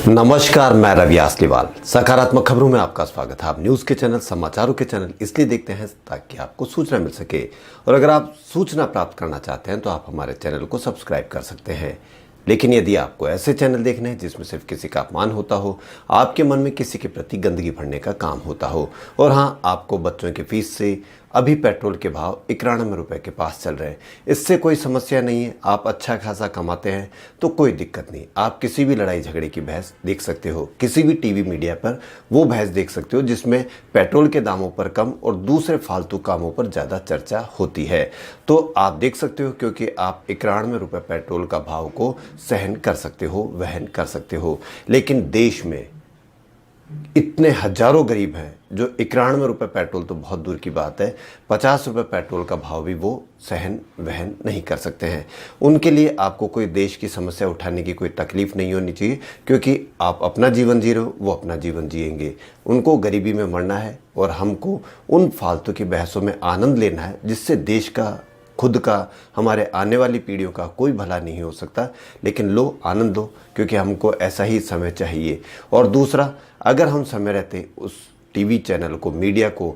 नमस्कार, मैं रवि आसलीवाल। सकारात्मक खबरों में आपका स्वागत है। आप न्यूज़ के चैनल, समाचारों के चैनल इसलिए देखते हैं ताकि आपको सूचना मिल सके, और अगर आप सूचना प्राप्त करना चाहते हैं तो आप हमारे चैनल को सब्सक्राइब कर सकते हैं। लेकिन यदि आपको ऐसे चैनल देखने हैं जिसमें सिर्फ किसी का अपमान होता हो, आपके मन में किसी के प्रति गंदगी भरने का काम होता हो, और हाँ, आपको बच्चों की फीस से अभी पेट्रोल के भाव 91 रुपए के पास चल रहे हैं, इससे कोई समस्या नहीं है, आप अच्छा खासा कमाते हैं तो कोई दिक्कत नहीं। आप किसी भी लड़ाई झगड़े की बहस देख सकते हो, किसी भी टीवी मीडिया पर वो बहस देख सकते हो जिसमें पेट्रोल के दामों पर कम और दूसरे फालतू कामों पर ज़्यादा चर्चा होती है। तो आप देख सकते हो, क्योंकि आप 91 रुपये पेट्रोल का भाव को सहन कर सकते हो, वहन कर सकते हो। लेकिन देश में इतने हजारों गरीब हैं जो 91 रुपये पेट्रोल तो बहुत दूर की बात है, 50 रुपये पेट्रोल का भाव भी वो सहन वहन नहीं कर सकते हैं। उनके लिए आपको कोई देश की समस्या उठाने की कोई तकलीफ नहीं होनी चाहिए, क्योंकि आप अपना जीवन जी रहे हो, वो अपना जीवन जिएंगे। उनको गरीबी में मरना है और हमको उन फालतू की बहसों में आनंद लेना है जिससे देश का, खुद का, हमारे आने वाली पीढ़ियों का कोई भला नहीं हो सकता। लेकिन लो, आनंद लो, क्योंकि हमको ऐसा ही समय चाहिए। और दूसरा, अगर हम समय रहते उस टीवी चैनल को, मीडिया को,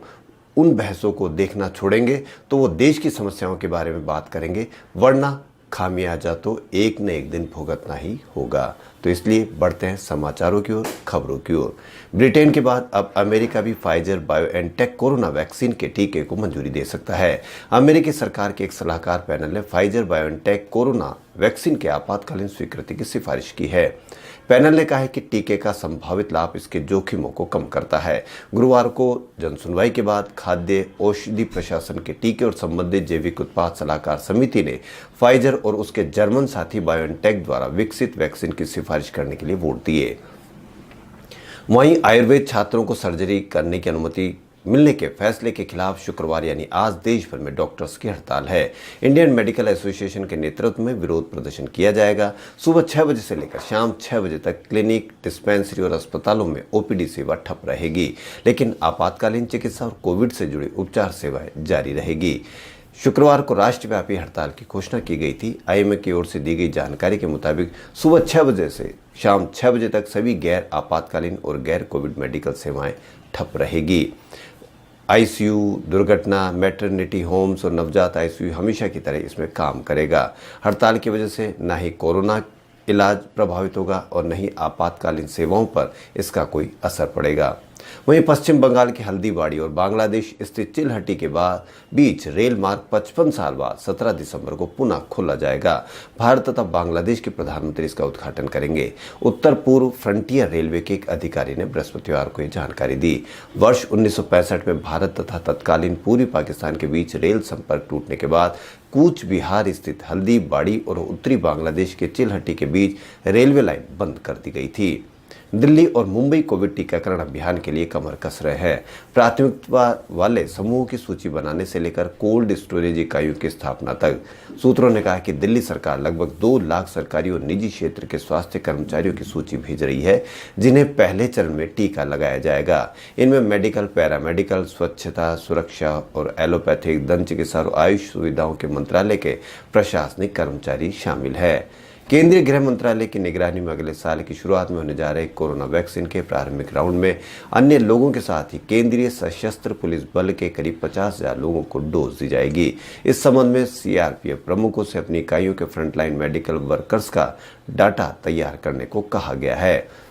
उन बहसों को देखना छोड़ेंगे तो वो देश की समस्याओं के बारे में बात करेंगे, वरना खामियाजा तो एक न एक दिन भुगतना ही होगा। तो इसलिए बढ़ते हैं समाचारों की ओर, खबरों की ओर। ब्रिटेन के बाद अब अमेरिका भी फाइजर बायोएनटेक कोरोना वैक्सीन के टीके को मंजूरी दे सकता है। अमेरिकी सरकार के एक सलाहकार पैनल ने फाइजर बायोएनटेक कोरोना वैक्सीन के आपातकालीन स्वीकृति की सिफारिश की है। पैनल ने कहा है कि टीके का संभावित लाभ इसके जोखिमों को कम करता है। गुरुवार को जनसुनवाई के बाद खाद्य औषधि प्रशासन के टीके और संबंधित जैविक उत्पाद सलाहकार समिति ने फाइजर और उसके जर्मन साथी बायोएनटेक द्वारा विकसित वैक्सीन की सिफारिश करने के लिए वोट दिए। वहीं आयुर्वेद छात्रों को सर्जरी करने की अनुमति मिलने के फैसले के खिलाफ शुक्रवार यानी आज देश भर में डॉक्टर्स की हड़ताल है। इंडियन मेडिकल एसोसिएशन के नेतृत्व में विरोध प्रदर्शन किया जाएगा। सुबह 6 बजे से लेकर शाम 6 बजे तक क्लिनिक, डिस्पेंसरी और अस्पतालों में ओपीडी सेवा ठप रहेगी, लेकिन आपातकालीन चिकित्सा और कोविड से जुड़ी उपचार सेवाएं जारी रहेगी। शुक्रवार को राष्ट्रव्यापी हड़ताल की घोषणा की गई थी। आईएमए की ओर से दी गई जानकारी के मुताबिक सुबह 6 बजे से शाम 6 बजे तक सभी गैर आपातकालीन और गैर कोविड मेडिकल सेवाएं ठप रहेगी। आईसीयू, दुर्घटना, मैटरनिटी होम्स और नवजात आईसीयू हमेशा की तरह इसमें काम करेगा। हड़ताल की वजह से न ही कोरोना इलाज प्रभावित होगा और न ही आपातकालीन सेवाओं पर इसका कोई असर पड़ेगा। वहीं पश्चिम बंगाल के हल्दीबाड़ी और बांग्लादेश स्थित चिलहटी के बीच रेल मार्ग 55 साल बाद 17 दिसंबर को पुनः खोला जाएगा। भारत तथा बांग्लादेश के प्रधानमंत्री इसका उद्घाटन करेंगे। उत्तर पूर्व फ्रंटियर रेलवे के एक अधिकारी ने बृहस्पतिवार को यह जानकारी दी। वर्ष 1965 में भारत तथा तत्कालीन पूर्वी पाकिस्तान के बीच रेल संपर्क टूटने के बाद कूच बिहार स्थित हल्दीबाड़ी और उत्तरी बांग्लादेश के चिलहटी के बीच रेलवे लाइन बंद कर दी गई थी। दिल्ली और मुंबई कोविड टीकाकरण अभियान के लिए कमर कस रहे हैं। प्राथमिकता वाले समूहों की सूची बनाने से लेकर कोल्ड स्टोरेज इकाइयों की स्थापना तक। सूत्रों ने कहा कि दिल्ली सरकार लगभग 2 लाख सरकारी और निजी क्षेत्र के स्वास्थ्य कर्मचारियों की सूची भेज रही है, जिन्हें पहले चरण में टीका लगाया जाएगा। इनमें मेडिकल, पैरामेडिकल, स्वच्छता, सुरक्षा और एलोपैथिक, दंत चिकित्सा और आयुष सुविधाओं के मंत्रालय के प्रशासनिक कर्मचारी शामिल है। केंद्रीय गृह मंत्रालय की निगरानी में अगले साल की शुरुआत में होने जा रहे कोरोना वैक्सीन के प्रारंभिक राउंड में अन्य लोगों के साथ ही केंद्रीय सशस्त्र पुलिस बल के करीब 50,000 लोगों को डोज दी जाएगी। इस संबंध में सीआरपीएफ प्रमुखों से अपनी इकाइयों के फ्रंटलाइन मेडिकल वर्कर्स का डाटा तैयार करने को कहा गया है।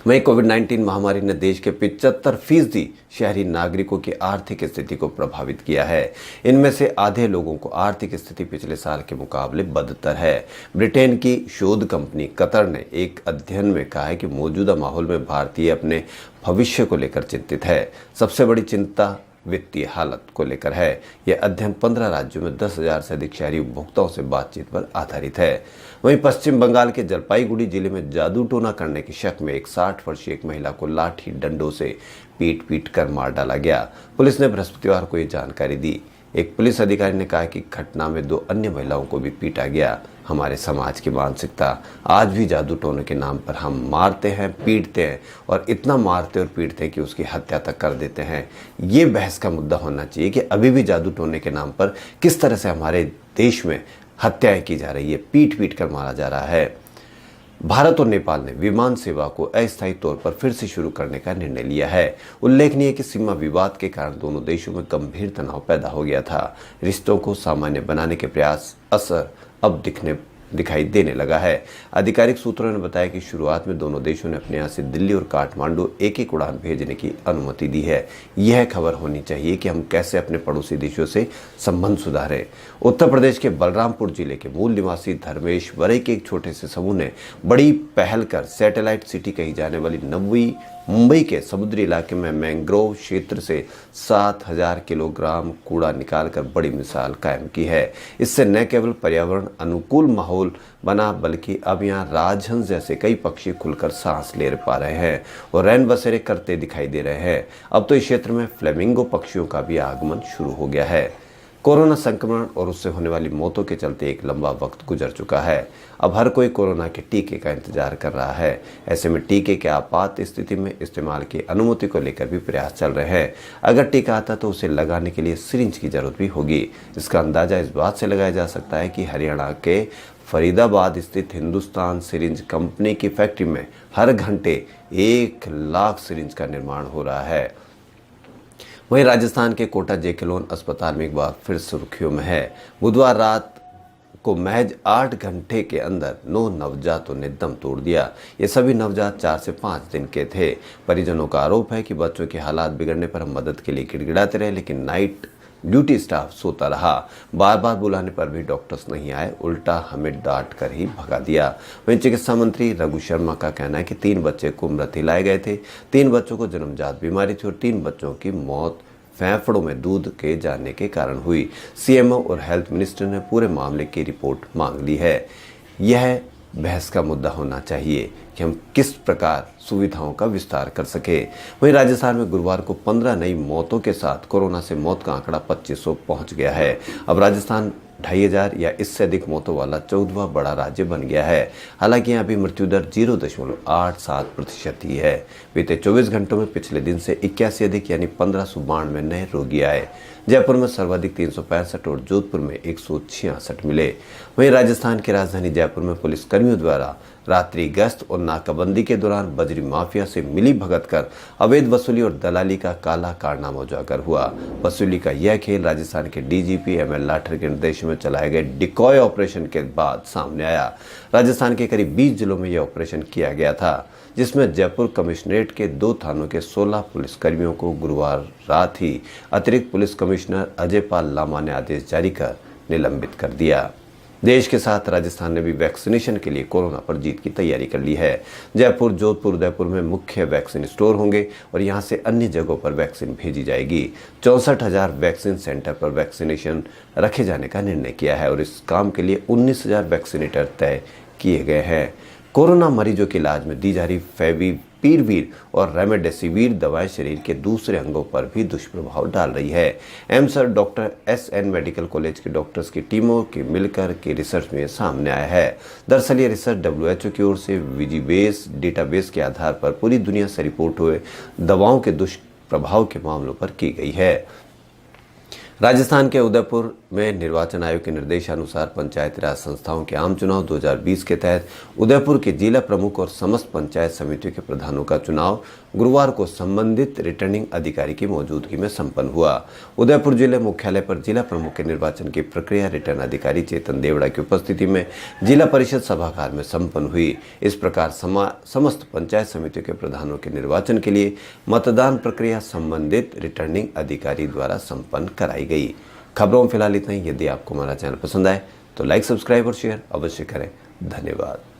वहीं कोविड-19 महामारी ने देश के 75% शहरी नागरिकों की आर्थिक स्थिति को प्रभावित किया है। इनमें से आधे लोगों को आर्थिक स्थिति पिछले साल के मुकाबले बदतर है। ब्रिटेन की शोध कंपनी कतर ने एक अध्ययन में कहा है कि मौजूदा माहौल में भारतीय अपने भविष्य को लेकर चिंतित है। सबसे बड़ी चिंता वित्तीय हालत को लेकर है। यह अध्ययन 15 राज्यों में 10,000 से अधिक शहरी उपभोक्ताओं से बातचीत पर आधारित है। वहीं पश्चिम बंगाल के जलपाईगुड़ी जिले में जादू टोना करने के शक में एक 60 वर्षीय एक महिला को लाठी डंडों से पीट कर मार डाला गया। पुलिस ने बृहस्पतिवार को यह जानकारी दी। एक पुलिस अधिकारी ने कहा कि घटना में 2 अन्य महिलाओं को भी पीटा गया। हमारे समाज की मानसिकता आज भी जादू टोने के नाम पर हम मारते हैं, पीटते हैं और इतना मारते और पीटते हैं कि उसकी हत्या तक कर देते हैं। ये बहस का मुद्दा होना चाहिए कि अभी भी जादू टोने के नाम पर किस तरह से हमारे देश में हत्याएं की जा रही है, पीट कर मारा जा रहा है। भारत और नेपाल ने विमान सेवा को अस्थायी तौर पर फिर से शुरू करने का निर्णय लिया है। उल्लेखनीय है कि सीमा विवाद के कारण दोनों देशों में गंभीर तनाव पैदा हो गया था। रिश्तों को सामान्य बनाने के प्रयास असर अब दिखाई देने लगा है। आधिकारिक सूत्रों ने बताया कि शुरुआत में दोनों देशों ने अपने यहाँ से दिल्ली और काठमांडू एक एक उड़ान भेजने की अनुमति दी है। यह खबर होनी चाहिए कि हम कैसे अपने पड़ोसी देशों से संबंध सुधारें। उत्तर प्रदेश के बलरामपुर जिले के मूल निवासी धर्मेश वरई के एक छोटे से समूह ने बड़ी पहल कर सैटेलाइट सिटी कही जाने वाली नवी मुंबई के समुद्री इलाके में मैंग्रोव क्षेत्र से 7,000 किलोग्राम कूड़ा निकालकर बड़ी मिसाल कायम की है। इससे न केवल पर्यावरण अनुकूल माहौल बना बल्कि अब यहाँ राजहंस जैसे कई पक्षी खुलकर सांस ले पा रहे हैं और रैन बसेरे करते दिखाई दे रहे हैं। अब तो इस क्षेत्र में फ्लेमिंगो पक्षियों का भी आगमन शुरू हो गया है। कोरोना संक्रमण और उससे होने वाली मौतों के चलते एक लंबा वक्त गुजर चुका है। अब हर कोई कोरोना के टीके का इंतजार कर रहा है। ऐसे में टीके के आपात स्थिति में इस्तेमाल की अनुमति को लेकर भी प्रयास चल रहे हैं। अगर टीका आता तो उसे लगाने के लिए सिरिंज की जरूरत भी होगी। इसका अंदाजा इस बात से लगाया जा सकता है कि हरियाणा के फरीदाबाद स्थित हिंदुस्तान सिरिंज कंपनी की फैक्ट्री में हर घंटे 1 लाख सिरिंज का निर्माण हो रहा है। वहीं राजस्थान के कोटा जेके लोन अस्पताल में एक बार फिर सुर्खियों में है। बुधवार रात को महज 8 घंटे के अंदर 9 नवजातों ने दम तोड़ दिया। ये सभी नवजात 4 से 5 दिन के थे। परिजनों का आरोप है कि बच्चों के हालात बिगड़ने पर हम मदद के लिए गिड़गिड़ाते रहे, लेकिन नाइट ड्यूटी स्टाफ सोता रहा। बार बार बुलाने पर भी डॉक्टर्स नहीं आए, उल्टा हमें डांट कर ही भगा दिया। वहीं चिकित्सा मंत्री रघु शर्मा का कहना है कि 3 बच्चे को मृत लाए गए थे। 3 बच्चों को जन्मजात बीमारी थी और 3 बच्चों की मौत फेफड़ों में दूध के जाने के कारण हुई। सीएमओ और हेल्थ मिनिस्टर ने पूरे मामले की रिपोर्ट मांग ली है। यह बहस का मुद्दा होना चाहिए कि हम किस प्रकार सुविधाओं का विस्तार कर सके। वहीं राजस्थान में गुरुवार को 15 नई मौतों के साथ कोरोना से मौत का आंकड़ा 2500 पहुंच गया है। अब राजस्थान 2500 या इससे अधिक मौतों वाला 14वां बड़ा राज्य बन गया है। हालांकि यहाँ भी मृत्यु दर 0.87% ही है। बीते 24 घंटों में पिछले दिन से 81 अधिक यानी 1592 नए रोगी आए। जयपुर में सर्वाधिक 365 और जोधपुर में 166 मिले। वहीं राजस्थान की राजधानी जयपुर में पुलिस कर्मियों द्वारा रात्रि गश्त और नाकाबंदी के दौरान बजरी माफिया से मिली भगत कर अवैध वसूली और दलाली का काला कारनामा उजागर हुआ। वसूली का यह खेल राजस्थान के डीजीपी एमएल लाठर के निर्देशन में चलाए गए डिकॉय ऑपरेशन के बाद सामने आया। राजस्थान के करीब 20 जिलों में यह ऑपरेशन किया गया था, जिसमें जयपुर कमिश्नरेट के 2 थानों के 16 पुलिसकर्मियों को गुरुवार रात ही अतिरिक्त पुलिस कमिश्नर अजय पाल लामा ने आदेश जारी कर निलंबित कर दिया। देश के साथ राजस्थान ने भी वैक्सीनेशन के लिए कोरोना पर जीत की तैयारी कर ली है। जयपुर, जोधपुर, उदयपुर में मुख्य वैक्सीन स्टोर होंगे और यहां से अन्य जगहों पर वैक्सीन भेजी जाएगी। 64,000 वैक्सीन सेंटर पर वैक्सीनेशन रखे जाने का निर्णय किया है और इस काम के लिए 19,000 वैक्सीनेटर तय किए गए हैं। कोरोना मरीजों के इलाज में दी जा रही फेविपिरवीर और रेमडेसिविर दवाएं शरीर के दूसरे अंगों पर भी दुष्प्रभाव डाल रही है। एम्स और डॉक्टर एसएन मेडिकल कॉलेज के डॉक्टर्स की टीमों के मिलकर के रिसर्च में सामने आया है। दरअसल ये रिसर्च WHO की ओर से विजिबेस डेटाबेस के आधार पर पूरी दुनिया से रिपोर्ट हुए दवाओं के दुष्प्रभाव के मामलों पर की गई है। राजस्थान के उदयपुर में निर्वाचन आयोग के निर्देशानुसार पंचायती राज संस्थाओं के आम चुनाव 2020 के तहत उदयपुर के जिला प्रमुख और समस्त पंचायत समितियों के प्रधानों का चुनाव गुरुवार को संबंधित रिटर्निंग अधिकारी की मौजूदगी में संपन्न हुआ। उदयपुर जिले मुख्यालय पर जिला प्रमुख के निर्वाचन की प्रक्रिया रिटर्न अधिकारी चेतन देवड़ा की उपस्थिति में जिला परिषद सभागार में संपन्न हुई। इस प्रकार समस्त पंचायत समितियों के प्रधानों के निर्वाचन के लिए मतदान प्रक्रिया संबंधित रिटर्निंग अधिकारी द्वारा संपन्न कराई गई। खबरों में फिलहाल इतना ही। यदि आपको हमारा चैनल पसंद आए तो लाइक, सब्सक्राइब और शेयर अवश्य करें। धन्यवाद।